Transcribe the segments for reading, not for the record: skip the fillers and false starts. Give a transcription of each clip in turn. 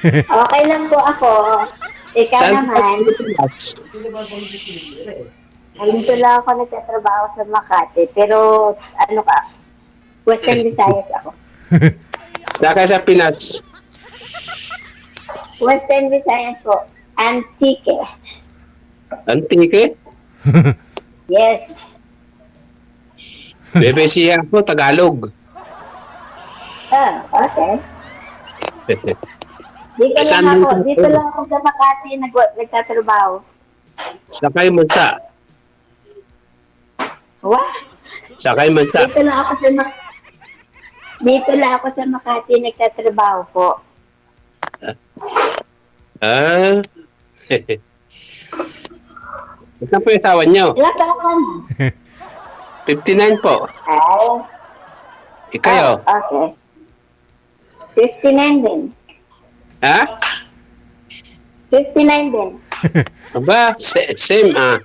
Okay lang po ako. Ikaw Saan po kayo naman, sa Pinas? dito lang ako nagtatrabaho sa Makati. Pero, ano ka, Western Visayas ako. Saan kayo sa Pinas? Western Visayas po. Antique. Antique? Yes. Bebe siya ako, Tagalog. Ah, okay. Dito lang Saan ako, mo dito lang ako sa Makati nagtatrabaho. Sakay Mansa. What? Sakay Mansa. Dito lang ako sa Makati nagtatrabaho po. Ah. Saan po yung asawa niyo? Ilan ka naman? 59 po. Ay, Ikayo? okay. 59 din. Ha? 59 din. Aba, same ah.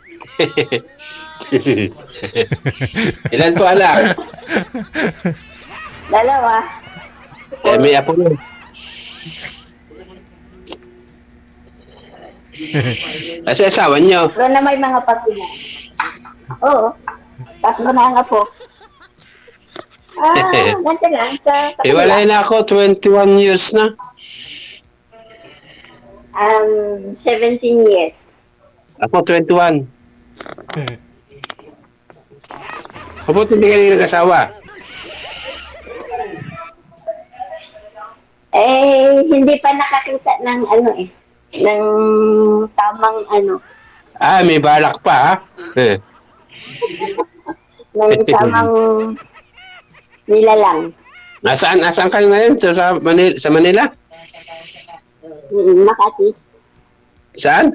Ilan po anak? Dalawa. May apo na. Kasi asawa niyo. Pero na may mga pagkina. Oo. Tatlo na nga po. Ganito lang. Sa Iwalay na ako, 21 years na. 17 years. Ako, 21. Kapot hindi ka nag-asawa. Hindi pa nakakita ng ano ng tamang ano, Ah, may balak pa ha? ng tamang nilalang. Nasaan kayo ngayon? Sa Manila? Sa Manila? Makati. Saan?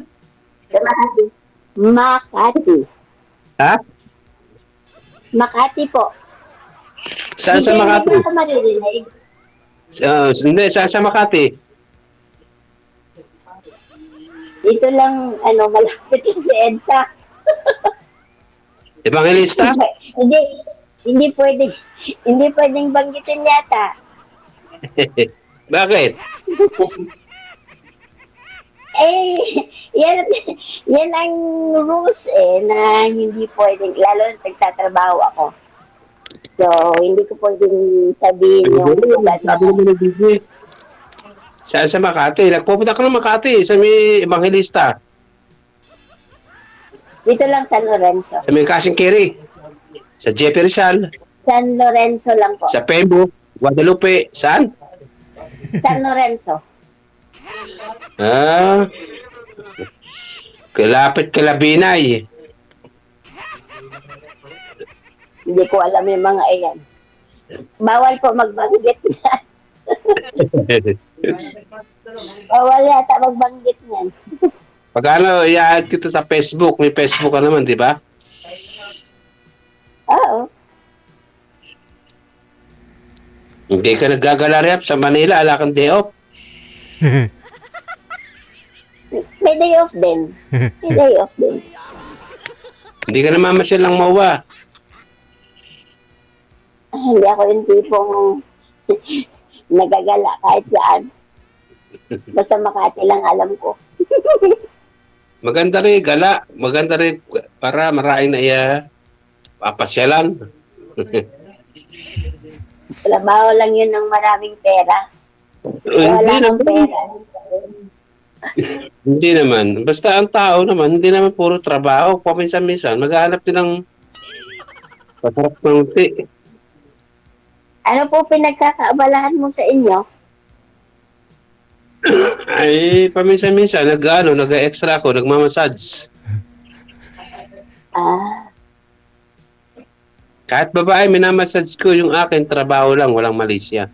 Sa Makati. Makati. Ha? Makati po. Saan sa Makati? Hindi ko maririnig. Hindi, saan sa Makati? Dito lang, malapit lang si EDSA. Evangelista? hindi, hindi pwedeng, hindi pwedeng banggitin yata. Bakit? Yan, yan ang rules na hindi pwedeng, lalo na nagtatrabaho ako. So, hindi ko pwedeng sabihin yung lugar na. Sabi naman ng DJ. Saan sa Makati? Nagpupunta ka ng Makati sa may Evangelista. Dito lang San Lorenzo. Sa may Kasing-Kiri. Sa Jefe Rizal. San Lorenzo lang po. Sa Pembo. Guadalupe. Saan? San Lorenzo. Ah. Kalapit Kalabinay. Hindi ko alam yung mga iyan. Bawal po magbanggit na. Bawal yata magbanggit niyan. Pagkano i-add kita sa Facebook? May Facebook ka naman, di ba? Oo. Hindi ka naggagalarap sa Manila. Ala kang day off. May day off din. May day off din. Hindi ka namamasyal lang mawa. Hindi ako yung tipong nagagala kahit saan. Basta Makati lang alam ko. Maganda rin, gala. Maganda rin para maraming na papasyalan. Trabaho lang yun ng maraming pera. Hindi Wala ng naman. pera. Hindi naman. Basta ang tao naman, hindi naman puro trabaho. Paminsan-minsan, maghahanap din ng pasarap ng unti. Ano po pinagkakaabalahan mo sa inyo? Ay, paminsan-minsan, nag-extra ako, nagmamassage. Ah, Kahit babae, minamassage ko yung akin, trabaho lang, walang Malaysia.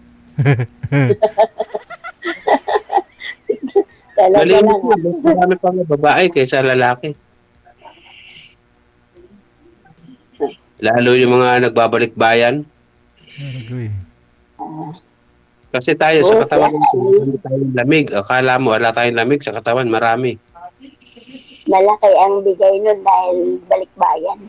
talaga Malimit lang. na, marami pa mga babae kaysa lalaki. Lalo yung mga nagbabalik bayan. Kasi tayo sa katawan hindi tayong lamig. Akala mo wala tayong lamig sa katawan, marami. Malaki ang bigay nun dahil balikbayan.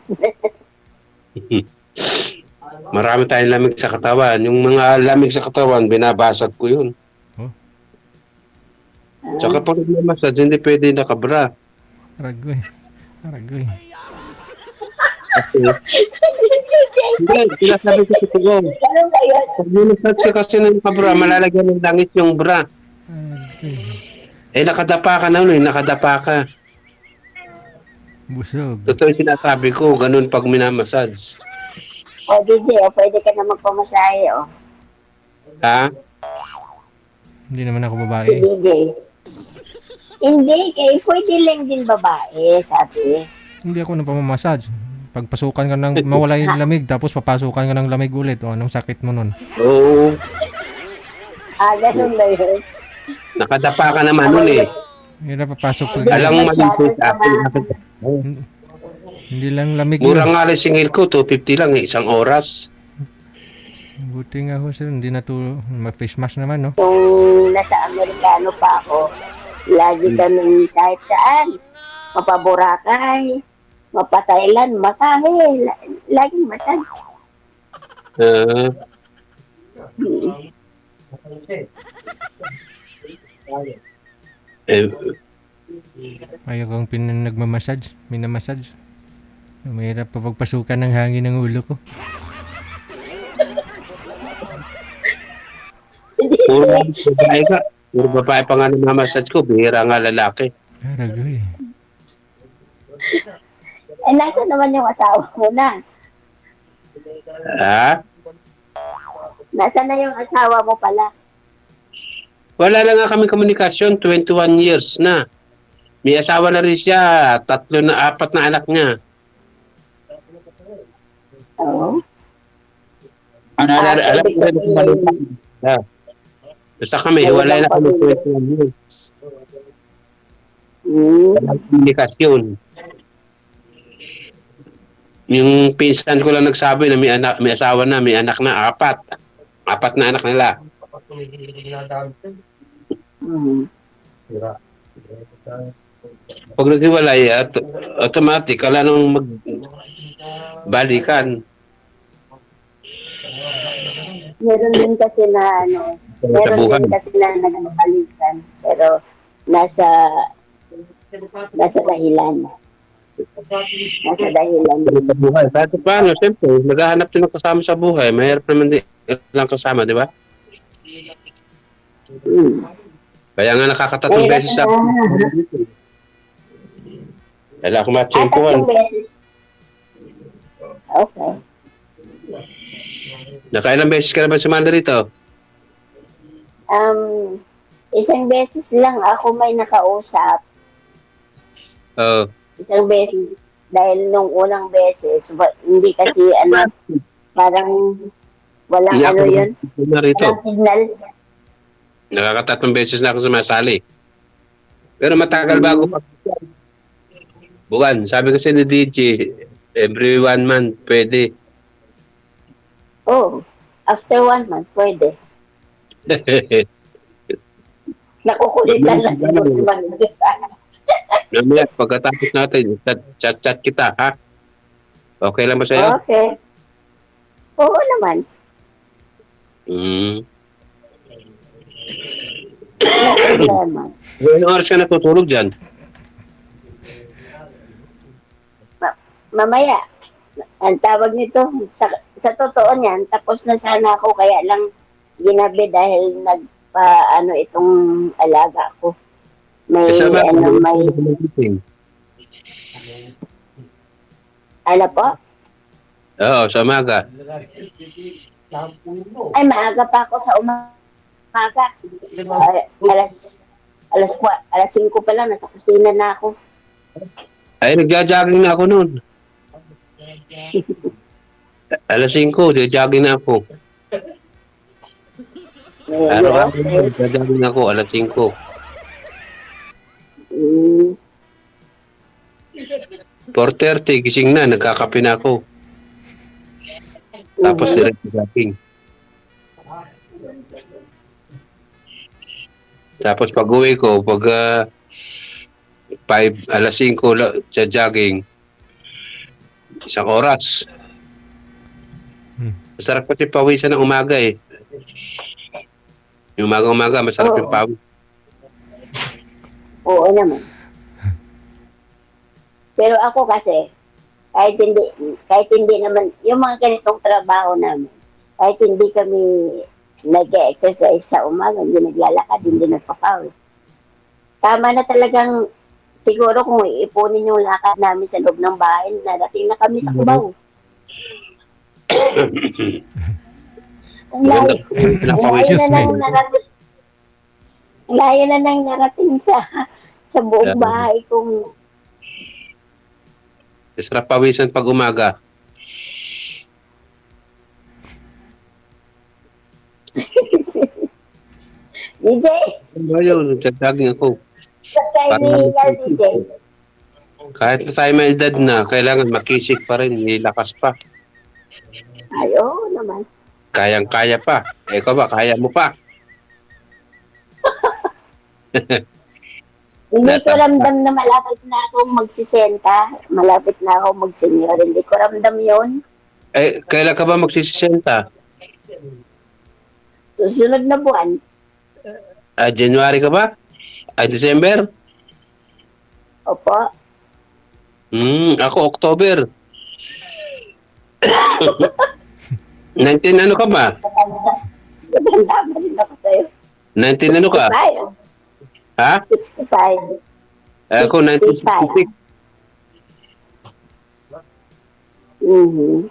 Marami tayong lamig sa katawan. Yung mga lamig sa katawan, binabasag ko yun. Tsaka pag nagmamassage, hindi pwede nakabra. Aragoy. Aragoy. Kasi, hindi, sinasabi ko sa tugon. Ganun ba yun? Pag minamassage ka kasi ng nakabra, malalagyan ng langit yung bra. Aragoy. Eh, nakadapa ka na nun eh, nakadapa ka. Busog. Totoo yung sinasabi ko, ganun pag minamassage. O, DJ, pwede ka na magpamasahe, o. Ha? Hindi naman ako Si babae. DJ. Hindi, pwede lang din babae, sabi. Hindi ako napamamassage. Pagpasukan ka ng mawala yung lamig, tapos papasukan ka ng lamig ulit. O, anong sakit mo nun? Oo, Ganun ba yun? nakadapa ka naman nun eh. Hirap papasok pag Alang malipit ako. hindi lang lamig Mura yun. nga rin singil ko, 250 lang eh, isang oras. Buti nga ho sir, hindi na to mag-face mask naman, no? Nung nasa Amerikano pa ako, lagi kami kahit saan, mapaborakay, mapatailan, masahe, laging massage. Ah, eh, Ayaw kong nagmamassage, minamassage. Mahirap pa pagpasukan ng hangin ng ulo ko. puro babae ka. Puro babae pa nga namamassage ko, bihira nga lalaki. Aragoy. Nasa naman yung asawa mo na? Ha? Nasa na yung asawa mo pala? Wala na nga kami komunikasyon, 21 years na. May asawa na rin siya, 4 na 4 na anak niya. Oo. Alam ko rin kung balita. Basta kami, wala na kami 21 years. Walang komunikasyon. Yung pinsan ko lang nagsabi na may asawa na, may anak na, 4. 4 na anak nila. Pag naghiwalay, automatic, wala nang magbalikan. Meron din kasi na meron din kasi na nagbalikan, pero nasa dahilan. Nasa dahilan. Sa buhay. Kahit paano, siyempre, naghahanap din ng kasama sa buhay. Mahirap naman din lang kasama, di ba? Kaya nga nakakatatlong beses sa wala akong matsyempohan. Okay. Nakailang beses ka naman sumanda rito? Isang beses lang ako may nakausap. Oo. Isang beses. Dahil nung unang beses, hindi kasi parang walang yun. Rito. Walang signal. Nakakatatlong beses na ako sumasali. Pero matagal bago pa. Buwan, sabi kasi ni DJ, every 1 month, pwede. Oh, after 1 month, pwede. Nakukulitan lang siguro si Manila. Mamaya, pagkatapos natin, chat kita, ha? Okay lang ba sa'yo? Okay. Oo naman. Wala problema. Ilang oras ka natutulog dyan? Mamaya, ang tawag nito, sa totoo niyan, tapos na sana ako, kaya lang ginabi dahil itong alaga ko. May, ano po? Oo, sa umaga. Ay, maaga pa ako sa umaga. Alas 5 pa lang, nasa kusina na ako. Ay, nagja-jogging na ako noon. Alas 5, nagja-jogging na ako. Araw-araw, nagja-jogging ako, alas 5. 4:30, gising na, nagkakape na ako. Tapos direct jogging. Tapos pag uwi ko, pag 5, alas 5 sa jogging, 1 oras. Masarap kasi pawisan ng umaga eh. Yung umaga-umaga, masarap yung pawis. Oo naman. Pero ako kasi, kahit hindi naman, yung mga ganitong trabaho namin, kahit hindi kami nag-exercise sa umaga, hindi naglalakad, hindi nagpapawis. Tama na talagang, siguro kung iipunin yung lakad namin sa loob ng bahay, narating na kami sa Cubao. Ang Maganda layo, po yung ang layo pinapawis. na nang narating, ang layo na nang narating sa buong bahay kung Sarap pawisan pag umaga. DJ, Ayun, nagdadaging ako. basta Parang inihingal DJ. kahit na tayo may edad na, kailangan makisig pa rin, may lakas pa. Ay, oo naman. Kayang-kaya pa. Ikaw ba, kaya mo pa? Hindi ko Nata- ramdam na malapit na akong magsisenta, malapit na akong mag-senior. Hindi ko ramdam yon. Kailan ka ba magsisisenta? Susunod na buwan. January ka ba? December? Opo. Ako October. 19 ano ka ba? Matanda ba rin ako sa'yo? 19 ano ka? 65. Ha? 65. Ako 1966. Mhm.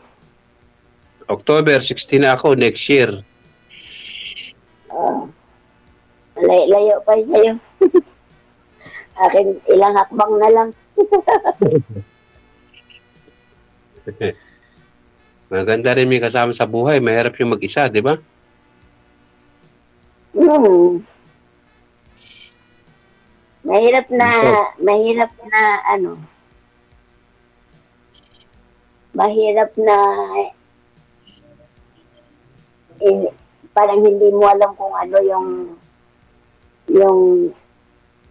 October 16 na ako next year. Layo pa sa'yo. Akin, ilang hakbang na lang. Maganda rin may kasama sa buhay. Mahirap yung mag-isa, di ba? Hmm. Mahirap na ano, mahirap na parang hindi mo alam kung ano yung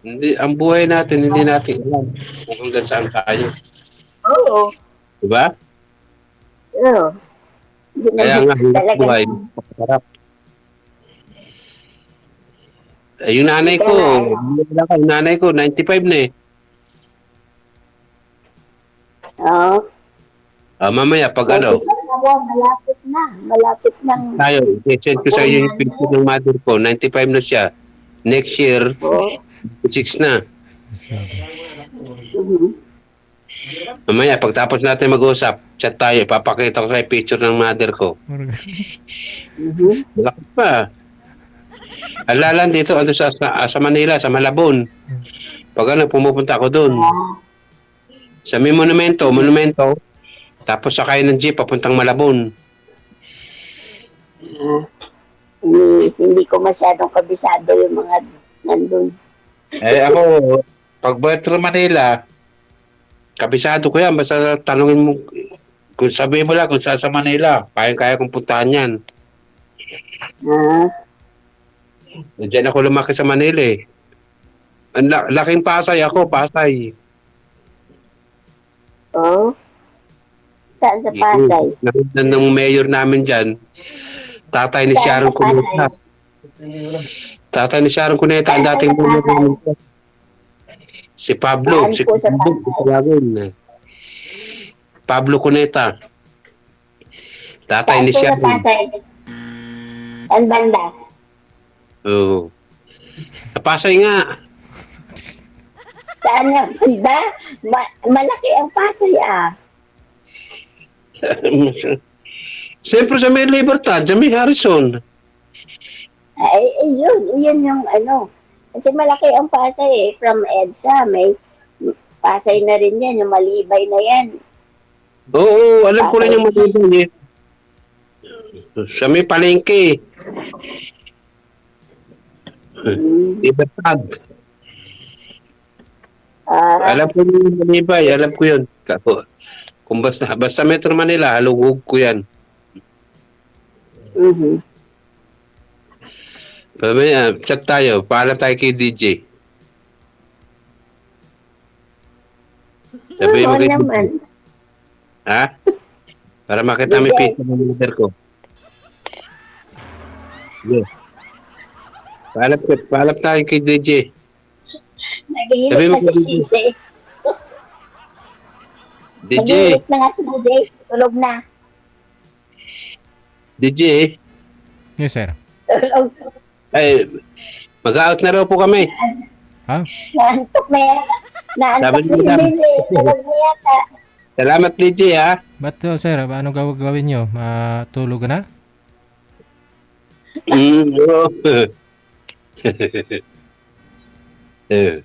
Hindi, ang buhay natin, hindi natin alam kung hanggang saan tayo. oo, Di ba? oo. Hindi Kaya naman nga, talaga buhay, masarap. Yung nanay ko, yung nanay ko, 95 na eh. Oo. Mamaya, pag ano, Malapit na. tayo, i-send ko sa iyo yung picture ng mother ko, 95 na siya. Next year, Oo. 6 na. Mhm. Mamaya, pagtapos natin mag-usap, chat tayo, ipapakita ko sa iyo picture ng mother ko. Mhm. Malaki pa. Alalan dito, ano sa Manila, sa Malabon. Pag ano, pumupunta ako doon. Sa may monumento, tapos sakay ng jeep, papuntang Malabon. Hindi ko masyadong kabisado yung mga nandun. Ako, pag Metro Manila, kabisado ko yan. Basta tanungin mo, kung sabihin mo lang kung saan sa Manila, kaya kong puntahan yan. Ah, Diyan ako lumaki sa Manila eh. Laking Pasay ako, Pasay. oh. Saan sa Pasay? Nakita ng mayor namin dyan, tatay ni Saan Sharon sa Pasay? Cuneta. Tatay ni Sharon Cuneta, ang dating mayor namin dyan. Si Pablo, Saan si po sa Pablo, Pasay? tawagin. Pablo Cuneta. Tatay Saan ni po sa Sharon. Pasay? Saan banda? Oo. Sa Pasay nga. Saan nga banda? Malaki ang Pasay ah. Siyempre sa may Libertad, sa may Harrison. Yun yung ano. Kasi malaki ang Pasay eh. From EDSA, may Pasay na rin yan, yung Malibay na yan. Oo, alam ko rin yung matibay eh. Sa may palengke. Libertad. Alam ko yung malibay, alam ko yun. Kung basta Metro Manila, halugog ko yan. Mhm. Mamaya, chat tayo. Paalam tayo kay DJ. Sabihin mo Oo kay naman. DJ. Ha? Para makita mo yung picture ng mother ko. Sige. Paalam tayo kay DJ. Naghihilip Sabi mo na po, si DJ. DJ, Naghihilip na nga si DJ. Tulog na. DJ, Yes, sir. Tulog. ay, mag-out na raw po kami. Ha? Naantok na yata. Naantok Sabi na si nila. DJ. Tulog na yata. Salamat, DJ, ha? Ba't sir, ano gawin nyo? Matulog na? Oo.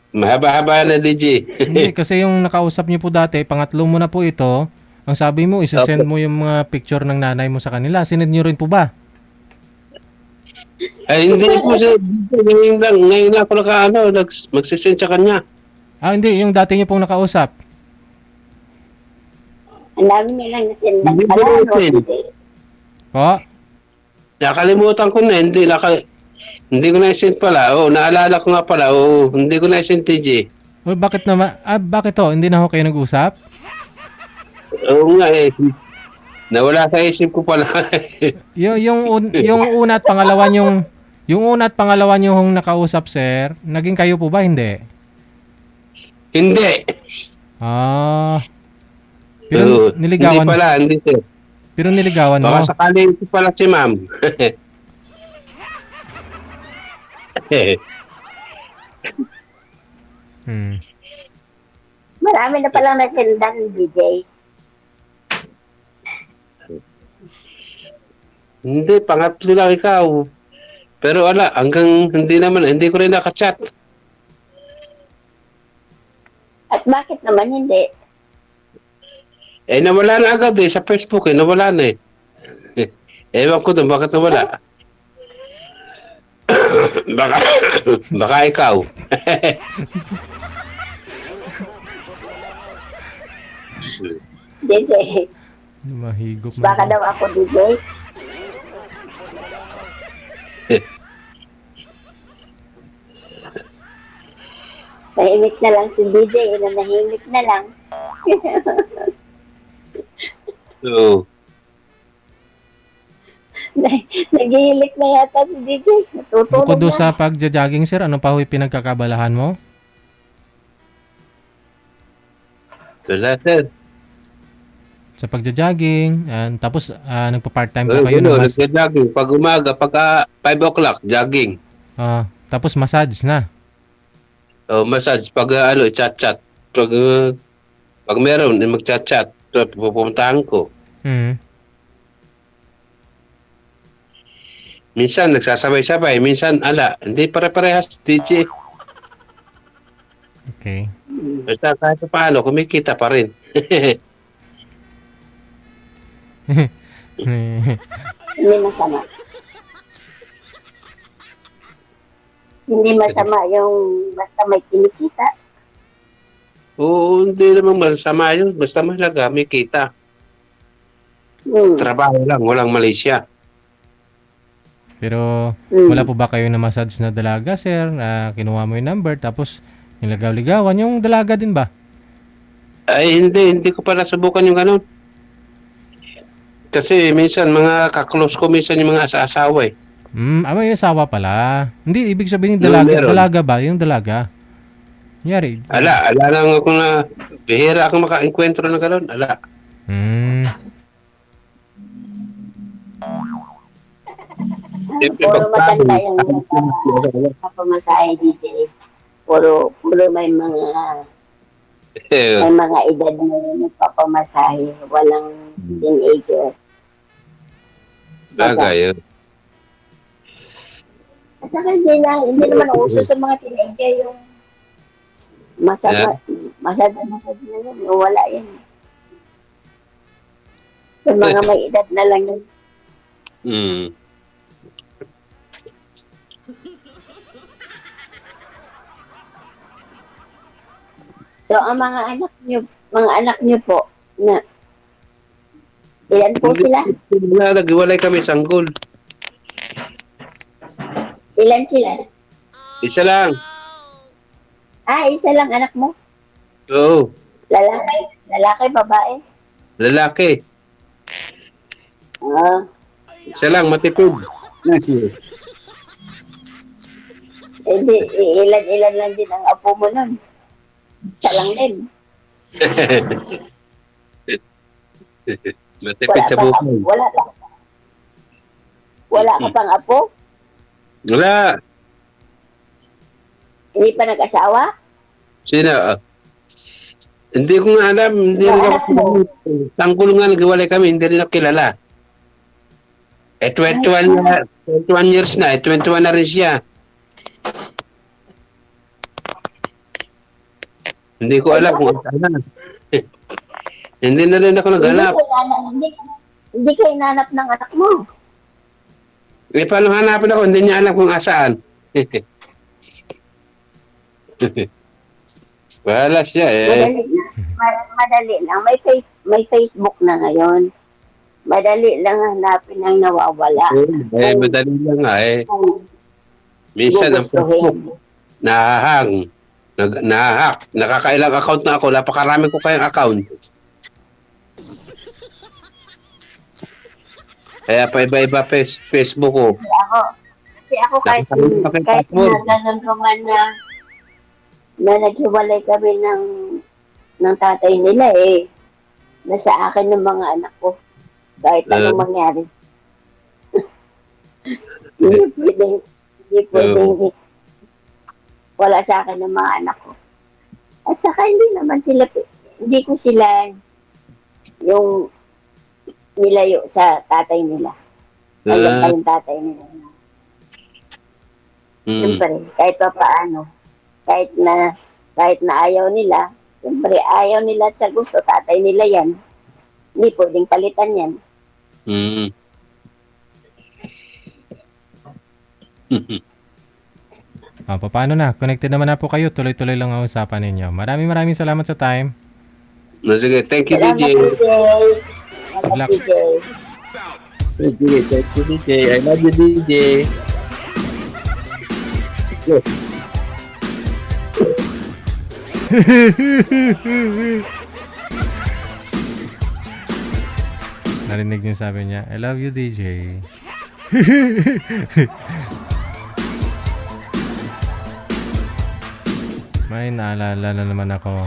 Mahaba-haba na, DJ. Hindi, kasi yung nakausap niyo po dati, pangatlo mo na po ito. Ang sabi mo, isasend mo yung mga picture ng nanay mo sa kanila. Sinend nyo rin po ba? Ay, hindi po siya. Ngayon lang ako magsisend sa kanya. Hindi. Yung dati niyo pong nakausap. Ang dami nilang nasendan Hindi pala. ko No, natin. DJ. Po? Nakalimutan ko na, hindi ko na-send pala. Naalala ko nga pala. Hindi ko na-send, TJ. O, bakit naman? Bakit to? Hindi na ako kayo nag-usap? Oo nga eh. Nawala sa isip ko pala. Yung una at pangalawa yung nakausap, sir, naging kayo po ba? Hindi. Hindi. Pero niligawan. Hindi pala, hindi sir. Pero niligawan mo. Baka sakali ito pala si ma'am. Marami na palang nasendan, DJ. Hindi, pangatlo lang ikaw. Pero hindi ko rin nakachat. At bakit naman hindi? Nawala na agad sa Facebook nawala na Ewan ko doon, bakit nawala? baka ikaw. DJ. Mahigop mo. Baka daw ako, DJ. Tahimik na lang si DJ. Nahimik na lang. Oo. Naghihilik na yata si DJ. Natutulog Bukod doon na. sa pagja-jogging, sir, ano pa ho yung pinagkakabalahan mo? Wala, sir. Sa pagja-jogging, tapos nagpa-part-time po kayo ng Nagja-jogging. Pag umaga, pagka 5 o'clock, jogging. tapos massage na. Massage. Pag chat-chat. Pag meron, mag-chat-chat. Pupuntahan ko. Minsan, nagsasabay-sabay. Minsan, hindi pare-parehas, DJ. Okay. Basta kahit paano, kumikita pa rin. Hindi masama. Hindi masama yung basta may kinikita. Oo, hindi naman masama yun. Basta mahalaga, may kita. Trabaho lang, walang Malaysia. Pero wala po ba kayo na massage na dalaga, sir? Kinuha mo yung number, tapos nilagaw-ligawan yung dalaga din ba? Ay, hindi ko pa nasubukan yung ganun. Kasi minsan, mga kaklose ko, minsan yung mga asawa eh. May asawa pala. Hindi, ibig sabihin yung dalaga. Meron. Dalaga ba? Yung dalaga. Yari. Ala lang ako na, bihira akong maka-enkwentro na ganun. Puro matanda yung kapamasahe, DJ. Puro may mga edad na nagpapamasahe. Walang teenager. Bagay. At saka hindi naman uso sa mga teenager yung massage na yun. Wala yan. Sa mga may edad na lang yun. So, ang mga anak niyo po, na ilan po sila? Naghiwalay kami sanggol. Ilan sila? Isa lang. Isa lang anak mo? Oo. Lalaki, babae? Lalaki. Isa lang, matipid. Hindi, ilan-ilan lang din ang apo mo nun. Isa lang din. Matipid sa buhay. Wala ka pang apo? Wala. Hindi pa nag-asawa? Sino? Hindi ko nga alam. Hindi rin Anak mo? ako. Tanggulo nga naghiwalay kami. Hindi rin ako kilala. 21 years na. 21 na rin siya. Hindi ko alam kung ano. Hindi na rin ako naghanap. Hindi ka hinanap ng anak mo. Eh, paano hanapin ako? Hindi niya alam kung asaan. Wala siya eh. Madali lang. May Facebook na ngayon. Madali lang hanapin ang nawawala. Eh, madali lang nga eh. Kung Minsan ang gugustuhin. nahahang. Nahahack. Nakakailang account na ako. Napakarami ko kayang account. Kaya pa iba-iba Facebook ko. Kasi ako kahit nagkaroon ko man na naghiwalay kami ng tatay nila eh. Nasa akin ng mga anak ko. Kahit anong mangyari. Hindi pwede. Wala sa akin ng mga anak ko. At saka hindi ko sila yung nilayo sa tatay nila. Hanggang pa yung tatay nila. Siyempre, kahit pa paano, kahit na ayaw nila, siyempre ayaw nila at sa gusto, tatay nila yan. Hindi pwedeng palitan yan. Paano na? Connected naman na po kayo. Tuloy-tuloy lang ang usapan ninyo. Maraming salamat sa time. Sige, thank you, Salamat, DJ. Salamat, luck. DJ. Thank you, DJ. I love you, DJ. Narinig niyo sabi niya, I love you, DJ. May naalala na naman ako.